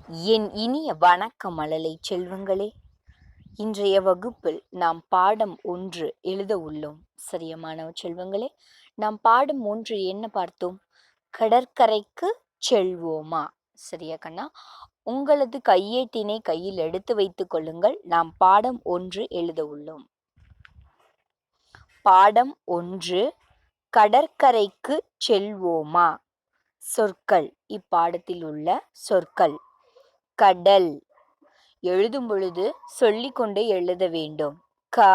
என் இனிய வணக்க மழலை செல்வங்களே, இன்றைய வகுப்பில் நாம் பாடம் 1 எழுத உள்ளோம். சரியா மாணவ செல்வங்களே, நாம் பாடம் 1 என்ன பார்த்தோம்? கடற்கரைக்கு செல்வோமா? சரியா கண்ணா? உங்களது கையேட்டினை கையில் எடுத்து வைத்துக் கொள்ளுங்கள். நாம் பாடம் 1 எழுத உள்ளோம். பாடம் 1 கடற்கரைக்கு செல்வோமா? சொற்கள். இப்பாடத்தில் உள்ள சொற்கள். கடல். எழுதும் பொழுது சொல்லிக்கொண்டே எழுத வேண்டும். க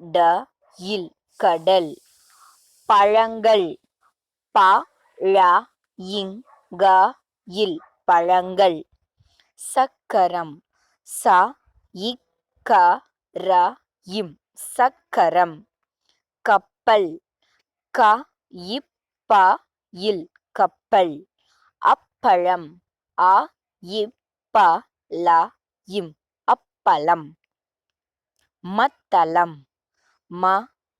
ட இல் கடல். பழங்கள். ப ழ இங் க இல் பழங்கள். சக்கரம். ச இக் க ர இம் சக்கரம். கப்பல். க இப் ப இல் கப்பல். அப்பழம். அ இப் ப ல இம் அப்பளம். மத்தளம். ம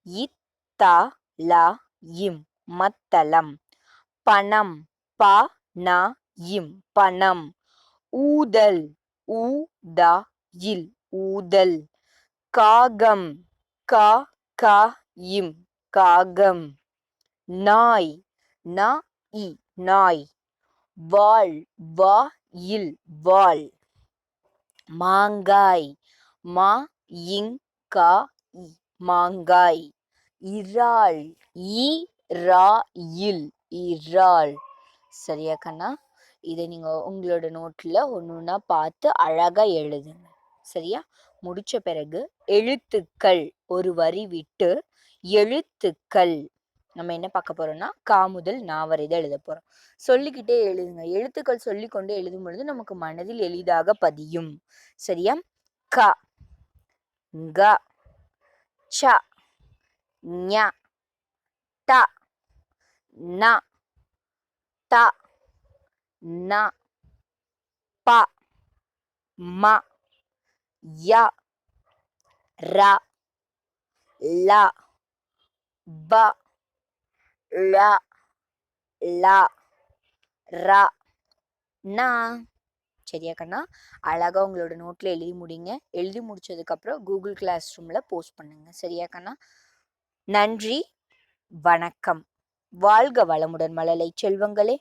இத் த ல இம் மத்தளம். பனம். ப ந இம் பனம். ஊதல். உ த இல் ஊதல். காகம். க க இம் காகம். நாய். ந இ நாய். வாள். வ இல் வாள். மாங்காய். ம இங் க இ மாங்காய். இறால். இ ரா இல் இறால். சரியா கண்ணா? இதை நீங்க உங்களோட நோட்ல ஒன்னொன்னா பார்த்து அழகா எழுதுங்க. சரியா? முடிச்ச பிறகு எழுத்துக்கள் ஒரு வரி விட்டு எழுத்துக்கள் நம்ம என்ன பார்க்க போறோம்னா கா முதல் நா வரை தான் எழுத போறோம். சொல்லிக்கிட்டே எழுதுங்க. எழுத்துக்கள் சொல்லிக்கொண்டு எழுதும் பொழுது நமக்கு மனதில் எளிதாக பதியும். சரியா? க க ச ஞ ட ந த ந ப ம ய ர ல ப ழ ல ர ந. சரியா கண்ணா? அழகா உங்களோட நோட்ல எழுதி முடிங்க. எழுதி முடிச்சதுக்கு அப்புறம் கூகுள் கிளாஸ் ரூம்ல போஸ்ட் பண்ணுங்க. சரியா கண்ணா? நன்றி, வணக்கம். வாழ்க வளமுடன் மழலை செல்வங்களே.